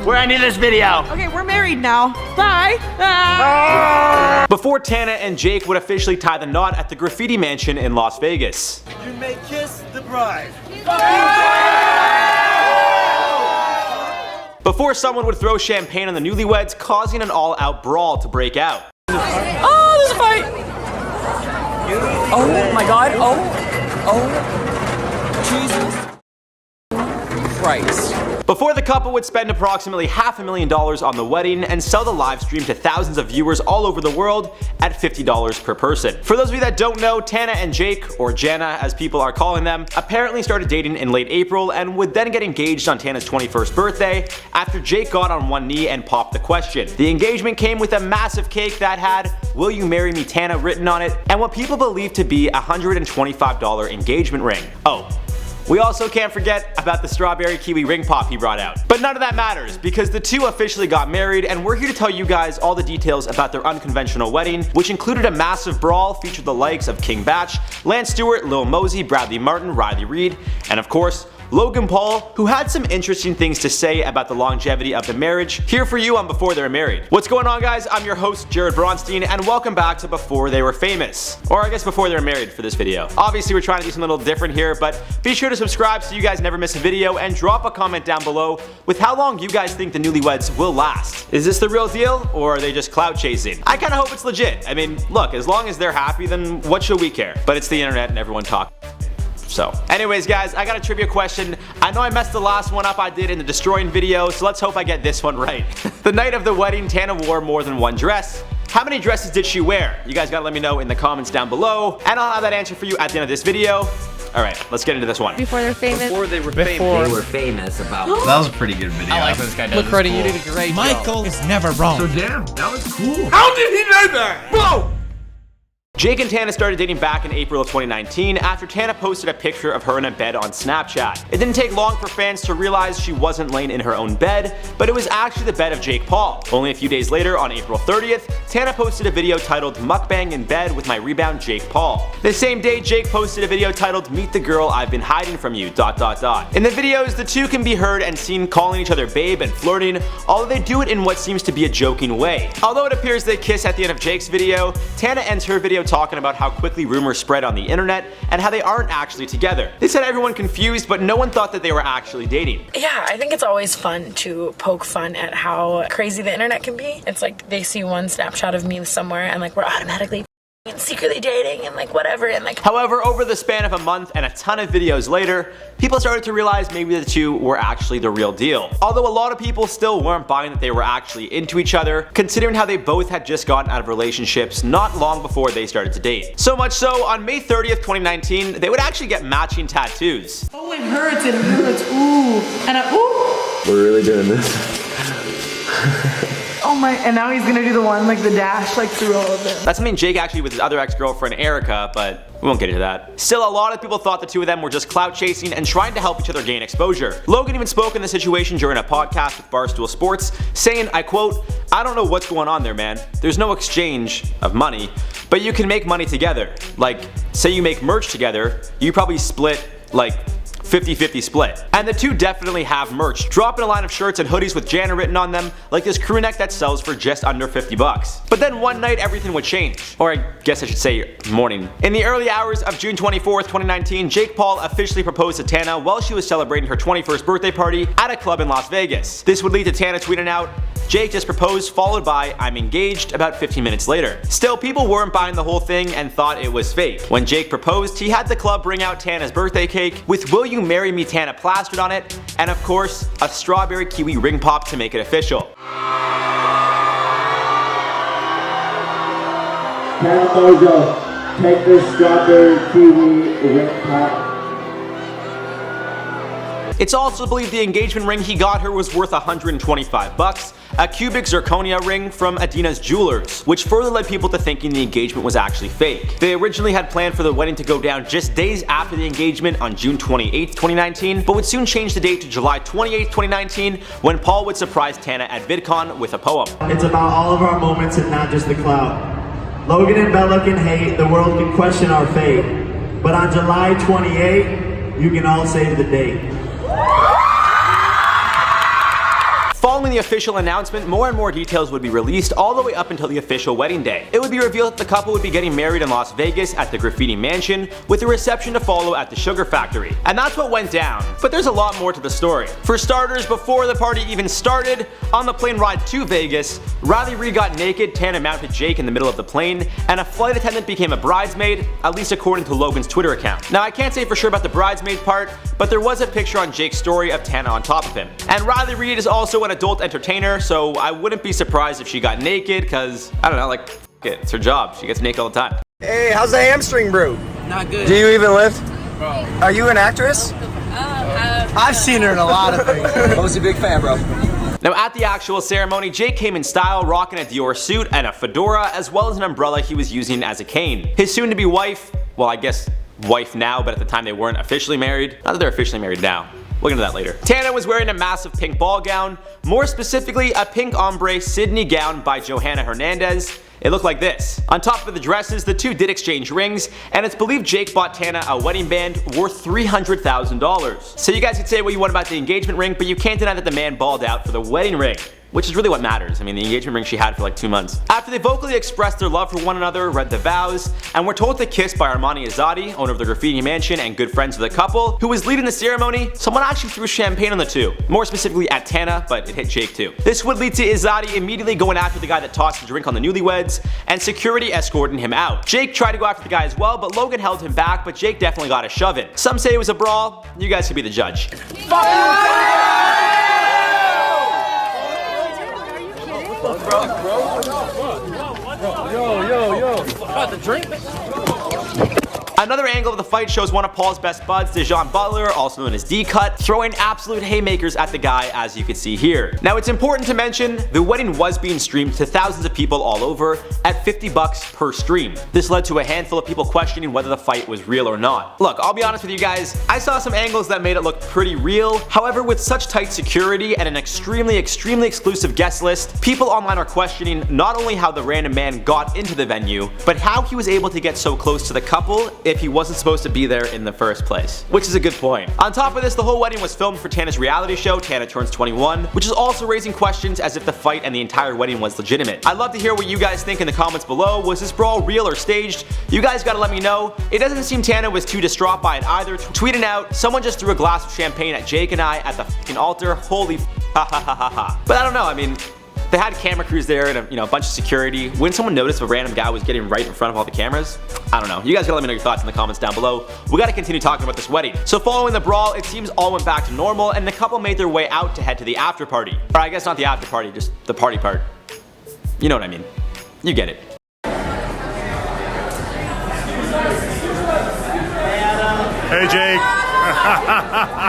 We're ending this video. Okay, we're married now. Bye. Before Tana and Jake would officially tie the knot at the graffiti mansion in Las Vegas. You may kiss the bride. Before someone would throw champagne on the newlyweds, causing an all-out brawl to break out. Oh, there's a fight. Oh my God. Oh, Jesus Christ. Before the couple would spend approximately $500,000 on the wedding and sell the live stream to thousands of viewers all over the world at $50 per person. For those of you that don't know, Tana and Jake, or Jana as people are calling them, apparently started dating in late April and would then get engaged on Tana's 21st birthday after Jake got on one knee and popped the question. The engagement came with a massive cake that had "Will you marry me, Tana" written on it, and what people believe to be a $125 engagement ring. Oh, we also can't forget about the strawberry kiwi ring pop he brought out. But none of that matters, because the two officially got married, and we're here to tell you guys all the details about their unconventional wedding, which included a massive brawl, featured the likes of King Bach, Stewart, Lil Mosey, Bradley Martin, Riley Reid, and of course, Logan Paul, who had some interesting things to say about the longevity of the marriage, here for you on Before They Were Married. What's going on, guys? I'm your host, Jared Bronstein, and welcome back to Before They Were Famous. Or I guess Before They Were Married for this video. Obviously, we're trying to do something a little different here, but be sure to subscribe so you guys never miss a video, and drop a comment down below with how long you guys think the newlyweds will last. Is this the real deal, or are they just clout chasing? I kinda hope it's legit. I mean, look, as long as they're happy, then what should we care? But it's the internet and everyone talks. So, anyways guys, I got a trivia question. I know I messed the last one up I did in the destroying video, so let's hope I get this one right. The night of the wedding, Tana wore more than one dress. How many dresses did she wear? You guys gotta let me know in the comments down below, and I'll have that answer for you at the end of this video. Alright, let's get into this one. Before they're famous. Before they were famous about. That was a pretty good video. I like what this guy does. Look, Freddie, you did a great job. Michael is never wrong. So damn, that was cool. How did he know that? Whoa! Jake and Tana started dating back in April of 2019 after Tana posted a picture of her in a bed on Snapchat. It didn't take long for fans to realize she wasn't laying in her own bed, but it was actually the bed of Jake Paul. Only a few days later, on April 30th, Tana posted a video titled "Mukbang in Bed with My Rebound Jake Paul." The same day, Jake posted a video titled "Meet the Girl I've Been Hiding From You." In the videos, the two can be heard and seen calling each other babe and flirting, although they do it in what seems to be a joking way. Although it appears they kiss at the end of Jake's video, Tana ends her video talking about how quickly rumors spread on the internet and how they aren't actually together. This had everyone confused, but no one thought that they were actually dating. Yeah, I think it's always fun to poke fun at how crazy the internet can be. It's like they see one snapshot of me somewhere and like we're automatically secretly dating and like whatever, and like. However, over the span of a month and a ton of videos later, people started to realize maybe the two were actually the real deal. Although a lot of people still weren't buying that they were actually into each other, considering how they both had just gotten out of relationships not long before they started to date. So much so, on May 30th, 2019, they would actually get matching tattoos. Oh, it hurts, ooh. And ooh. We're really doing this. Oh my, and now he's gonna do the one, like the dash, like through all of it. That's something Jake actually with his other ex-girlfriend Erica, but we won't get into that. Still, a lot of people thought the two of them were just clout chasing and trying to help each other gain exposure. Logan even spoke in the situation during a podcast with Barstool Sports, saying, I quote, "I don't know what's going on there, man. There's no exchange of money, but you can make money together. Like, say you make merch together, you probably split, like, 50-50 split." And the two definitely have merch, dropping a line of shirts and hoodies with Jana written on them, like this crew neck that sells for just under $50. But then one night everything would change. Or I guess I should say morning. In the early hours of June 24th, 2019, Jake Paul officially proposed to Tana while she was celebrating her 21st birthday party at a club in Las Vegas. This would lead to Tana tweeting out, "Jake just proposed," followed by "I'm engaged," about 15 minutes later. Still, people weren't buying the whole thing and thought it was fake. When Jake proposed, he had the club bring out Tana's birthday cake with "Will you marry me, Tana" plastered on it, and of course, a strawberry kiwi ring pop to make it official. Tana Mojo, take this strawberry kiwi ring pop. It's also believed the engagement ring he got her was worth $125, a cubic zirconia ring from Adina's Jewelers, which further led people to thinking the engagement was actually fake. They originally had planned for the wedding to go down just days after the engagement on June 28, 2019, but would soon change the date to July 28, 2019, when Paul would surprise Tana at VidCon with a poem. It's about all of our moments and not just the clout. Logan and Bella can hate, the world can question our fate, but on July 28, you can all save the date. Following the official announcement, more and more details would be released all the way up until the official wedding day. It would be revealed that the couple would be getting married in Las Vegas at the Graffiti Mansion, with a reception to follow at the Sugar Factory. And that's what went down. But there's a lot more to the story. For starters, before the party even started, on the plane ride to Vegas, Riley Reid got naked, Tana mounted Jake in the middle of the plane, and a flight attendant became a bridesmaid, at least according to Logan's Twitter account. Now I can't say for sure about the bridesmaid part, but there was a picture on Jake's story of Tana on top of him. And Riley Reid is also an adult entertainer, so I wouldn't be surprised if she got naked, cause, I don't know, like, f it, it's her job, she gets naked all the time. Hey, how's the hamstring brew? Not good. Do you even lift? Bro. Are you an actress? I've seen her in a lot of things. Mosey, big fan, bro. Now at the actual ceremony, Jake came in style, rocking a Dior suit and a fedora, as well as an umbrella he was using as a cane. His soon-to-be wife, well I guess wife now, but at the time they weren't officially married. Not that they're officially married now. We'll get into that later. Tana was wearing a massive pink ball gown, more specifically a pink ombre Sydney gown by Johanna Hernandez. It looked like this. On top of the dresses, the two did exchange rings, and it's believed Jake bought Tana a wedding band worth $300,000. So you guys can say what you want about the engagement ring, but you can't deny that the man balled out for the wedding ring. Which is really what matters. I mean, the engagement ring she had for like 2 months. After they vocally expressed their love for one another, read the vows, and were told to kiss by Armani Azadi, owner of the Graffiti Mansion and good friends of the couple, who was leading the ceremony, someone actually threw champagne on the two. More specifically at Tana, but it hit Jake too. This would lead to Azadi immediately going after the guy that tossed the drink on the newlyweds, and security escorting him out. Jake tried to go after the guy as well, but Logan held him back, but Jake definitely got a shove in. Some say it was a brawl, you guys can be the judge. Another angle of the fight shows one of Paul's best buds, Dejan Butler, also known as D-Cut, throwing absolute haymakers at the guy, as you can see here. Now it's important to mention, the wedding was being streamed to thousands of people all over at $50 per stream. This led to a handful of people questioning whether the fight was real or not. Look, I'll be honest with you guys, I saw some angles that made it look pretty real. However, with such tight security and an extremely exclusive guest list, people online are questioning not only how the random man got into the venue, but how he was able to get so close to the couple if he wasn't supposed to be there in the first place. Which is a good point. On top of this, the whole wedding was filmed for Tana's reality show, Tana Turns 21, which is also raising questions as if the fight and the entire wedding was legitimate. I'd love to hear what you guys think in the comments below. Was this brawl real or staged? You guys gotta let me know. It doesn't seem Tana was too distraught by it either, tweeting out, "Someone just threw a glass of champagne at Jake and I at the f***ing altar, holy ha ha ha ha ha." But I don't know, I mean, they had camera crews there and a bunch of security. Wouldn't someone notice if a random guy was getting right in front of all the cameras? I don't know. You guys gotta let me know your thoughts in the comments down below. We gotta continue talking about this wedding. So following the brawl, it seems all went back to normal and the couple made their way out to head to the after party. Or I guess not the after party, just the party part. You know what I mean. You get it. Hey, Jake.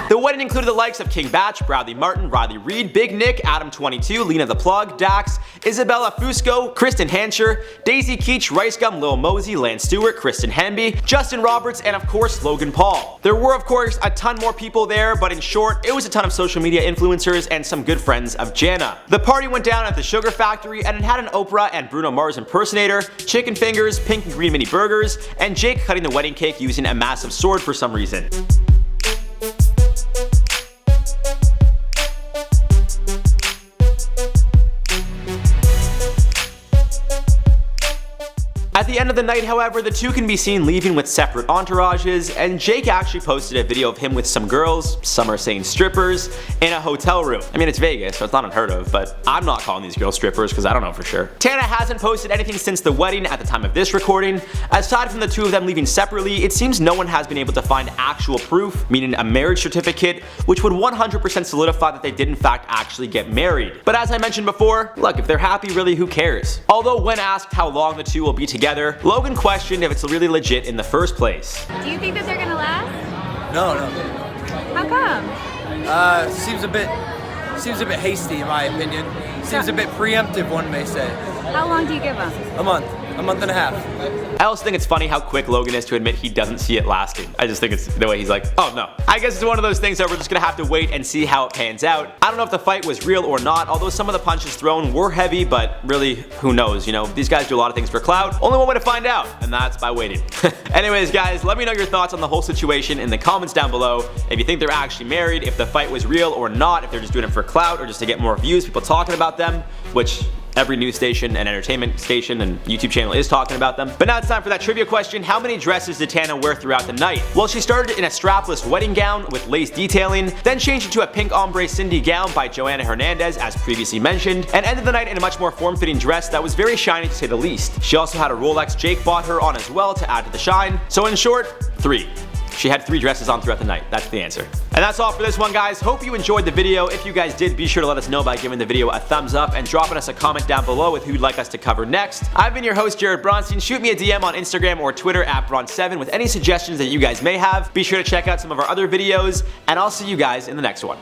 The wedding included the likes of King Bach, Bradley Martin, Riley Reid, Big Nick, Adam22, Lena the Plug, Dax, Isabella Fusco, Kristen Hancher, Daisy Keach, Rice Gum, Lil Mosey, Lance Stewart, Kristen Henby, Justin Roberts, and of course Logan Paul. There were of course a ton more people there, but in short, it was a ton of social media influencers and some good friends of Jana. The party went down at the Sugar Factory and it had an Oprah and Bruno Mars impersonator, chicken fingers, pink and green mini burgers, and Jake cutting the wedding cake using a massive sword for some reason. At the end of the night, however, the two can be seen leaving with separate entourages, and Jake actually posted a video of him with some girls, some are saying strippers, in a hotel room. I mean, it's Vegas, so it's not unheard of, but I'm not calling these girls strippers because I don't know for sure. Tana hasn't posted anything since the wedding at the time of this recording. Aside from the two of them leaving separately, it seems no one has been able to find actual proof, meaning a marriage certificate, which would 100% solidify that they did in fact actually get married. But as I mentioned before, look, if they're happy, really, who cares? Although when asked how long the two will be together, Logan questioned if it's really legit in the first place. Do you think that they're gonna last? No. How come? Seems a bit hasty in my opinion. Seems a bit preemptive, one may say. How long do you give them? A month. A month and a half. I also think it's funny how quick Logan is to admit he doesn't see it lasting. I just think it's the way he's like, oh no. I guess it's one of those things that we're just gonna have to wait and see how it pans out. I don't know if the fight was real or not, although some of the punches thrown were heavy, but really, who knows, you know? These guys do a lot of things for clout. Only one way to find out, and that's by waiting. Anyways, guys, let me know your thoughts on the whole situation in the comments down below. If you think they're actually married, if the fight was real or not, if they're just doing it for clout or just to get more views, people talking about them, which every news station and entertainment station and YouTube channel is talking about them. But now it's time for that trivia question. How many dresses did Tana wear throughout the night? Well, she started in a strapless wedding gown with lace detailing, then changed into a pink ombre Cindy gown by Joanna Hernandez, as previously mentioned, and ended the night in a much more form-fitting dress that was very shiny to say the least. She also had a Rolex Jake bought her on as well to add to the shine. So in short, 3. She had 3 dresses on throughout the night. That's the answer. And that's all for this one, guys. Hope you enjoyed the video. If you guys did, be sure to let us know by giving the video a thumbs up and dropping us a comment down below with who you'd like us to cover next. I've been your host, Jared Bronstein. Shoot me a DM on Instagram or Twitter at Bron7 with any suggestions that you guys may have. Be sure to check out some of our other videos, and I'll see you guys in the next one.